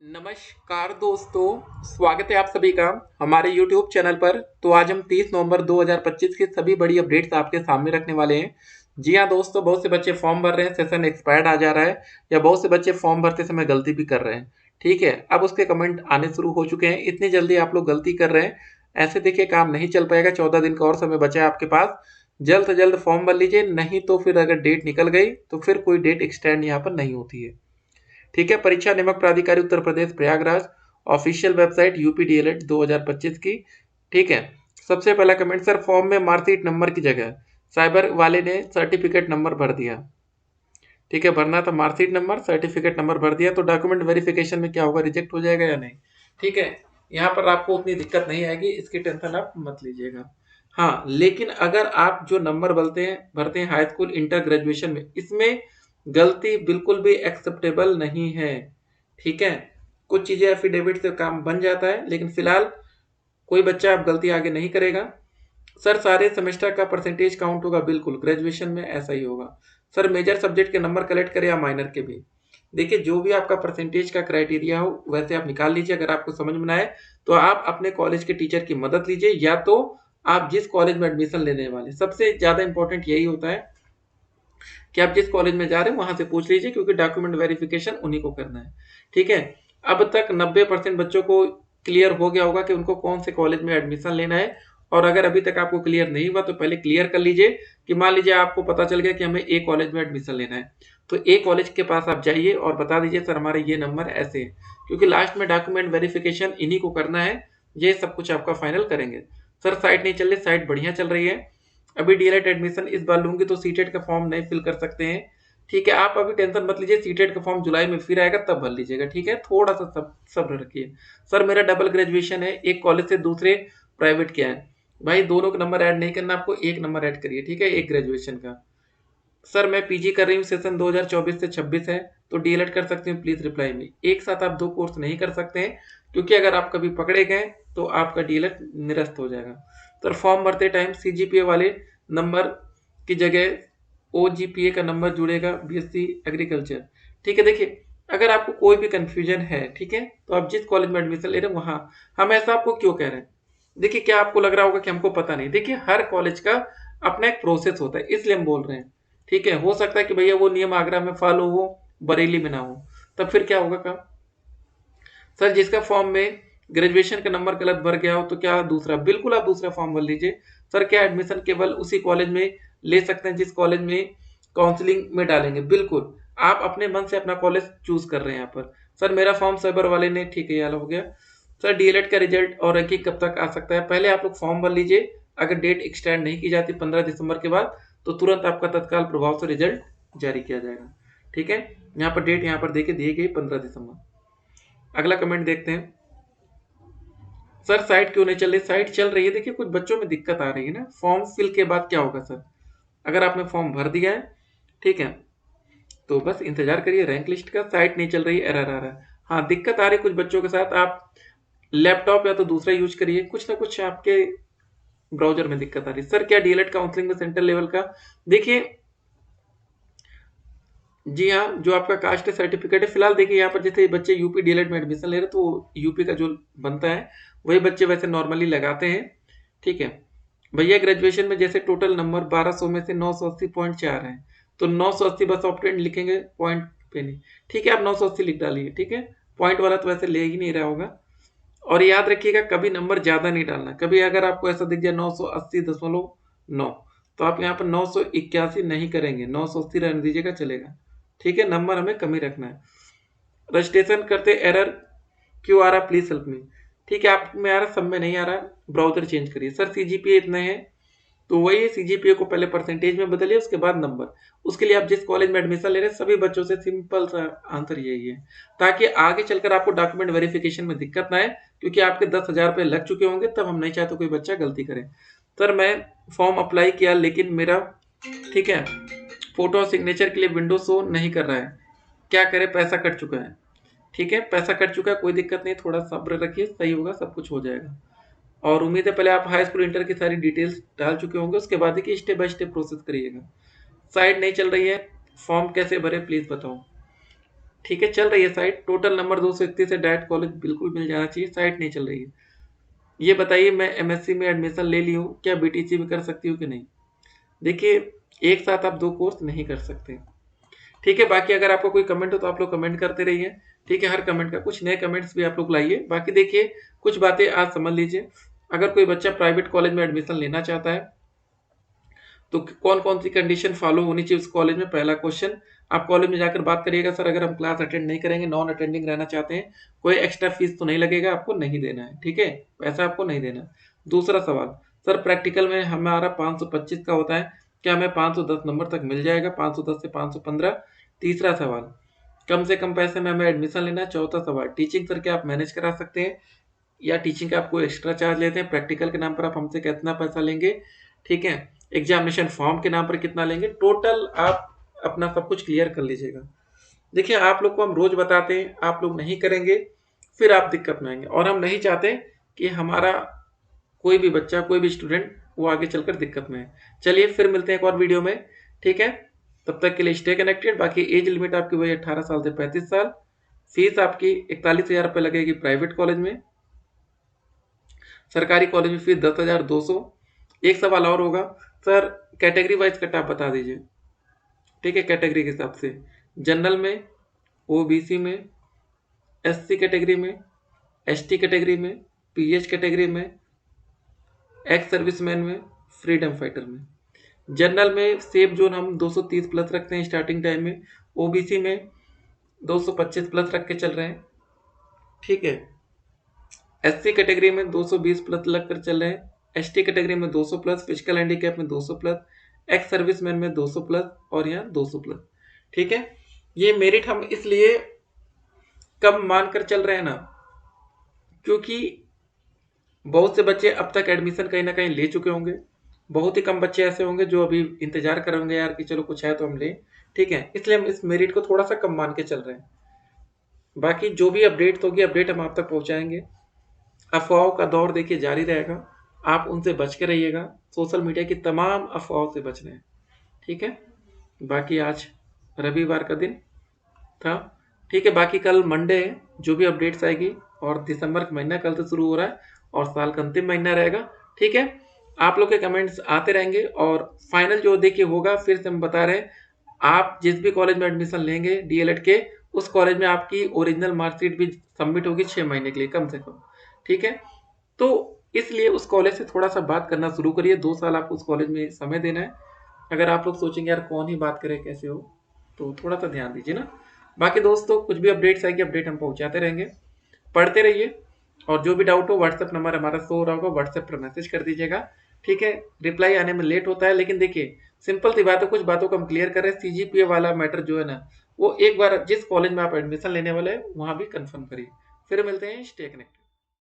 नमस्कार दोस्तों, स्वागत है आप सभी का हमारे YouTube चैनल पर। तो आज हम 30 नवंबर 2025 की सभी बड़ी अपडेट्स आपके सामने रखने वाले हैं। जी हाँ दोस्तों, बहुत से बच्चे फॉर्म भर रहे हैं, सेशन एक्सपायर्ड आ जा रहा है, या बहुत से बच्चे फॉर्म भरते समय गलती भी कर रहे हैं। ठीक है, अब उसके कमेंट आने शुरू हो चुके हैं। इतनी जल्दी आप लोग गलती कर रहे हैं, ऐसे देखिए काम नहीं चल पाएगा। 14 दिन का और समय बचा है आपके पास। जल्द से जल्द फॉर्म भर लीजिए, नहीं तो फिर अगर डेट निकल गई तो फिर कोई डेट एक्सटेंड यहाँ पर नहीं होती है। ठीक है, परीक्षा नियामक प्राधिकारी Uttar Pradesh Prayagraj official website UP DElEd 2025 की। ठीक है, सबसे पहला कमेंट, सर फॉर्म में मार्कशीट नंबर की जगह साइबर वाले ने सर्टिफिकेट नंबर भर दिया। ठीक है, भरना था मार्कशीट नंबर, सर्टिफिकेट नंबर भर दिया तो डॉक्यूमेंट वेरिफिकेशन में क्या होगा, रिजेक्ट हो जाएगा या नहीं। ठीक है, यहाँ पर आपको उतनी दिक्कत नहीं आएगी, इसकी टेंशन आप मत लीजिएगा। हाँ, लेकिन अगर आप जो नंबर भरते हैं हाई स्कूल इंटर ग्रेजुएशन में, इसमें गलती बिल्कुल भी एक्सेप्टेबल नहीं है। ठीक है, कुछ चीजें एफिडेविट से काम बन जाता है, लेकिन फिलहाल कोई बच्चा अब गलती आगे नहीं करेगा। सर सारे सेमेस्टर का परसेंटेज काउंट होगा, बिल्कुल ग्रेजुएशन में ऐसा ही होगा। सर मेजर सब्जेक्ट के नंबर कलेक्ट करें या माइनर के भी, देखिए जो भी आपका परसेंटेज का क्राइटेरिया हो वैसे आप निकाल लीजिए। अगर आपको समझ में ना आए तो आप अपने कॉलेज के टीचर की मदद लीजिए, या तो आप जिस कॉलेज में एडमिशन लेने वाले, सबसे ज्यादा इंपॉर्टेंट यही होता है कि आप जिस कॉलेज में जा रहे हैं वहां से पूछ लीजिए, क्योंकि डॉक्यूमेंट वेरिफिकेशन उन्हीं को करना है। ठीक है, अब तक 90% बच्चों को क्लियर हो गया होगा कि उनको कौन से कॉलेज में एडमिशन लेना है। और अगर अभी तक आपको क्लियर नहीं हुआ तो पहले क्लियर कर लीजिए कि मान लीजिए आपको पता चल गया कि हमें ए कॉलेज में एडमिशन लेना है, तो ए कॉलेज के पास आप जाइए और बता दीजिए सर हमारे ये नंबर ऐसे है, क्योंकि लास्ट में डॉक्यूमेंट वेरिफिकेशन इन्हीं को करना है। ये सब कुछ आपका फाइनल करेंगे। सर साइट नहीं चल रही, साइट बढ़िया चल रही है। अभी डीएलएड एडमिशन इस बार लूंगी तो सीटेट का फॉर्म नहीं फिल कर सकते हैं। ठीक है, आप अभी टेंशन मत लीजिए, सीटेट का फॉर्म जुलाई में फिर आएगा तब भर लीजिएगा। ठीक है, थोड़ा सा सब्र रखिए। सर मेरा डबल ग्रेजुएशन है, एक कॉलेज से दूसरे प्राइवेट किया है। भाई दोनों का नंबर ऐड नहीं करना, आपको एक नंबर ऐड करिए। ठीक है, एक ग्रेजुएशन का। सर मैं पीजी कर रही हूँ, सेशन 2024 से 26 है, तो डीएलएड कर सकती हूँ, प्लीज रिप्लाई में। एक साथ आप दो कोर्स नहीं कर सकते हैं, क्योंकि अगर आप कभी पकड़े गए तो आपका डीएलएड निरस्त हो जाएगा। तो फॉर्म भरते टाइम सीजीपीए वाले नंबर की जगह ओजीपीए का नंबर जुड़ेगा, बीएससी एग्रीकल्चर। ठीक है, देखिए अगर आपको कोई भी कंफ्यूजन है, ठीक है, तो आप जिस कॉलेज में एडमिशन ले रहे हैं वहां, हम ऐसा आपको क्यों कह रहे हैं, देखिए क्या आपको लग रहा होगा कि हमको पता नहीं, देखिए हर कॉलेज का अपना एक प्रोसेस होता है, इसलिए हम बोल रहे हैं। ठीक है, हो सकता है कि भैया वो नियम आगरा में फॉलो हो, बरेली में ना हो, तब फिर क्या होगा काम। सर जिसका फॉर्म में ग्रेजुएशन का नंबर गलत भर गया हो तो क्या दूसरा, बिल्कुल आप दूसरा फॉर्म भर लीजिए। सर क्या एडमिशन केवल उसी कॉलेज में ले सकते हैं जिस कॉलेज में काउंसलिंग में डालेंगे, बिल्कुल आप अपने मन से अपना कॉलेज चूज कर रहे हैं यहाँ पर। सर मेरा फॉर्म साइबर वाले ने, ठीक है यार हो गया। सर डीएलएड का रिजल्ट और रैंकिंग कब तक आ सकता है, पहले आप लोग फॉर्म भर लीजिए। अगर डेट एक्सटेंड नहीं की जाती 15 दिसंबर के बाद, तो तुरंत आपका तत्काल प्रभाव से रिजल्ट जारी किया जाएगा। ठीक है, यहाँ पर डेट यहाँ पर देखिए दी गई 15 दिसंबर। अगला कमेंट देखते हैं, सर साइट क्यों नहीं चल रही, साइट चल रही है। देखिए कुछ बच्चों में दिक्कत आ रही है ना, फॉर्म फिल के बाद क्या होगा सर, अगर आपने फॉर्म भर दिया है, ठीक है, तो बस इंतजार करिए रैंक लिस्ट का। साइट नहीं चल रही, एरर आ रहा है, हाँ दिक्कत आ रही है कुछ बच्चों के साथ। आप लैपटॉप या तो दूसरा यूज करिए, कुछ ना कुछ आपके ब्राउजर में दिक्कत आ रही है। सर क्या डीएलएड काउंसलिंग में सेंट्रल लेवल का, देखिए जी हाँ, जो आपका कास्ट सर्टिफिकेट है, फिलहाल देखिए यहाँ पर जैसे बच्चे यूपी डीएलएड में एडमिशन ले रहे हैं तो यूपी का जो बनता है वही बच्चे वैसे नॉर्मली लगाते हैं। ठीक है भैया, ग्रेजुएशन में जैसे टोटल नंबर 1200 में से 980.4 है, तो 980 बस ऑप्टेंट लिखेंगे, पॉइंट पे नहीं। ठीक है, आप 980 लिख डालिए। ठीक है, पॉइंट वाला तो वैसे ले ही नहीं रहा होगा। और याद रखिएगा कभी नंबर ज्यादा नहीं डालना, कभी अगर आपको ऐसा दिख जाए 980.9, तो आप यहाँ पर 981 नहीं करेंगे, 980 रहने दीजिएगा, चलेगा। ठीक है, नंबर हमें कम ही रखना है। रजिस्ट्रेशन करते एरर क्यों आ रहा, प्लीज हेल्प मी। ठीक है, आप में आ रहा, सब में नहीं आ रहा, ब्राउजर चेंज करिए। सर सीजीपीए इतने हैं, तो वही है, सीजीपीए को पहले परसेंटेज में बदलिए, उसके बाद नंबर। उसके लिए आप जिस कॉलेज में एडमिशन ले रहे हैं सभी बच्चों से सिंपल सा आंसर यही है, ताकि आगे चलकर आपको डॉक्यूमेंट वेरिफिकेशन में दिक्कत ना आए, क्योंकि आपके 10,000 रुपये लग चुके होंगे, तब हम नहीं चाहते कोई बच्चा गलती करे। सर मैं फॉर्म अप्लाई किया लेकिन मेरा, ठीक है, फोटो और सिग्नेचर के लिए विंडो शो नहीं कर रहा है, क्या करे, पैसा कट चुका है। ठीक है, पैसा कट चुका है, कोई दिक्कत नहीं, थोड़ा सब्र रखिए, सही होगा, सब कुछ हो जाएगा। और उम्मीद है पहले आप हाई स्कूल इंटर की सारी डिटेल्स डाल चुके होंगे, उसके बाद देखिए स्टेप बाय स्टेप प्रोसेस करिएगा। साइट नहीं चल रही है, फॉर्म कैसे भरे प्लीज बताओ। ठीक है, चल रही है साइट, टोटल नंबर 231 है, डायरेक्ट कॉलेज बिल्कुल मिल जाना चाहिए, साइट नहीं चल रही है। ये बताइए, मैं एमएससी में एडमिशन ले ली हूँ, क्या बीटीसी में कर सकती हूँ कि नहीं? देखिए, एक साथ आप 2 कोर्स नहीं कर सकते। ठीक है, बाकी अगर आपको कोई कमेंट हो तो आप लोग कमेंट करते रहिए। ठीक है, हर कमेंट का कुछ नए कमेंट्स भी आप लोग लाइए। बाकी देखिए, कुछ बातें आज समझ लीजिए। अगर कोई बच्चा प्राइवेट कॉलेज में एडमिशन लेना चाहता है तो कौन कौन सी कंडीशन फॉलो होनी चाहिए उस कॉलेज में? पहला क्वेश्चन, आप कॉलेज में जाकर बात करिएगा, सर अगर हम क्लास अटेंड नहीं करेंगे, नॉन अटेंडिंग रहना चाहते हैं, कोई एक्स्ट्रा फीस तो नहीं लगेगा? आपको नहीं देना है, ठीक है, पैसा आपको नहीं देना। दूसरा सवाल, सर प्रैक्टिकल में हमारा 525 का होता है, क्या हमें 510 नंबर तक मिल जाएगा, 510 से 515? तीसरा सवाल, कम से कम पैसे में हमें एडमिशन लेना है। चौथा सवाल, टीचिंग सर क्या आप मैनेज करा सकते हैं या टीचिंग का आप कोई एक्स्ट्रा चार्ज लेते हैं? प्रैक्टिकल के नाम पर आप हमसे कितना पैसा लेंगे? ठीक है, एग्जामिनेशन फॉर्म के नाम पर कितना लेंगे? टोटल आप अपना सब कुछ क्लियर कर लीजिएगा। देखिए, आप लोग को हम रोज बताते हैं, आप लोग नहीं करेंगे, फिर आप दिक्कत में आएंगे, और हम नहीं चाहते कि हमारा कोई भी बच्चा, कोई भी स्टूडेंट वो आगे चलकर दिक्कत में है। चलिए फिर मिलते हैं एक और वीडियो में, ठीक है, तब तक के लिए स्टे कनेक्टेड। बाकी एज लिमिट आपकी वही 18 साल से 35 साल। फीस आपकी 41,000 रुपये लगेगी प्राइवेट कॉलेज में, सरकारी कॉलेज में फीस 10,200। एक सवाल और होगा, सर कैटेगरी वाइज कट आप बता दीजिए। ठीक है, कैटेगरी के हिसाब से, जनरल में, ओबीसी में, एससी कैटेगरी में, एसटी कैटेगरी में, पीएच कैटेगरी में, एक्स सर्विसमैन में, फ्रीडम फाइटर में। जनरल में सेफ जोन हम 230 प्लस रखते हैं स्टार्टिंग टाइम में, ओबीसी में 225 प्लस रख के चल रहे हैं, ठीक है, एससी कैटेगरी में 220 प्लस लग कर चल रहे हैं, एसटी कैटेगरी में 200 प्लस, फिजिकल हैंडीकैप में 200 प्लस, एक्स सर्विसमैन में 200 प्लस, और यहाँ 200 प्लस। ठीक है, ये मेरिट हम इसलिए कम मानकर चल रहे हैं ना, क्योंकि बहुत से बच्चे अब तक एडमिशन कहीं ना कहीं ले चुके होंगे, बहुत ही कम बच्चे ऐसे होंगे जो अभी इंतजार कर होंगे यार कि चलो कुछ है तो हम लें। ठीक है, इसलिए हम इस मेरिट को थोड़ा सा कम मान के चल रहे हैं। बाकी जो भी अपडेट होगी, अपडेट हम आप तक पहुंचाएंगे। अफवाहों का दौर देखिए जारी रहेगा, आप उनसे बच के रहिएगा, सोशल मीडिया की तमाम अफवाहों से बचना है। ठीक है, बाकी आज रविवार का दिन था, ठीक है, बाकी कल मंडे है, जो भी अपडेट्स आएगी, और दिसंबर का महीना कल से शुरू हो रहा है और साल का अंतिम महीना रहेगा। ठीक है, आप लोग के कमेंट्स आते रहेंगे, और फाइनल जो देखिए होगा, फिर से हम बता रहे हैं, आप जिस भी कॉलेज में एडमिशन लेंगे डीएलएड के, उस कॉलेज में आपकी ओरिजिनल मार्कशीट भी सबमिट होगी 6 महीने के लिए कम से कम। ठीक है, तो इसलिए उस कॉलेज से थोड़ा सा बात करना शुरू करिए, 2 साल आपको उस कॉलेज में समय देना है। अगर आप लोग सोचेंगे यार कौन ही बात करे, कैसे हो, तो थोड़ा सा ध्यान दीजिए ना। बाकी दोस्तों, कुछ भी अपडेट्स आएगी, अपडेट हम पहुंचाते रहेंगे, पढ़ते रहिए, और जो भी डाउट हो व्हाट्सएप नंबर हमारा शो हो रहा होगा, व्हाट्सएप पर मैसेज कर दीजिएगा। ठीक है, रिप्लाई आने में लेट होता है, लेकिन देखिए सिंपल सी बात है, कुछ बातों को हम क्लियर कर रहे हैं। सीजीपीए वाला मैटर जो है ना, वो एक बार जिस कॉलेज में आप एडमिशन लेने वाले हैं वहां भी कंफर्म करिए। फिर मिलते हैं, स्टे कनेक्टेड।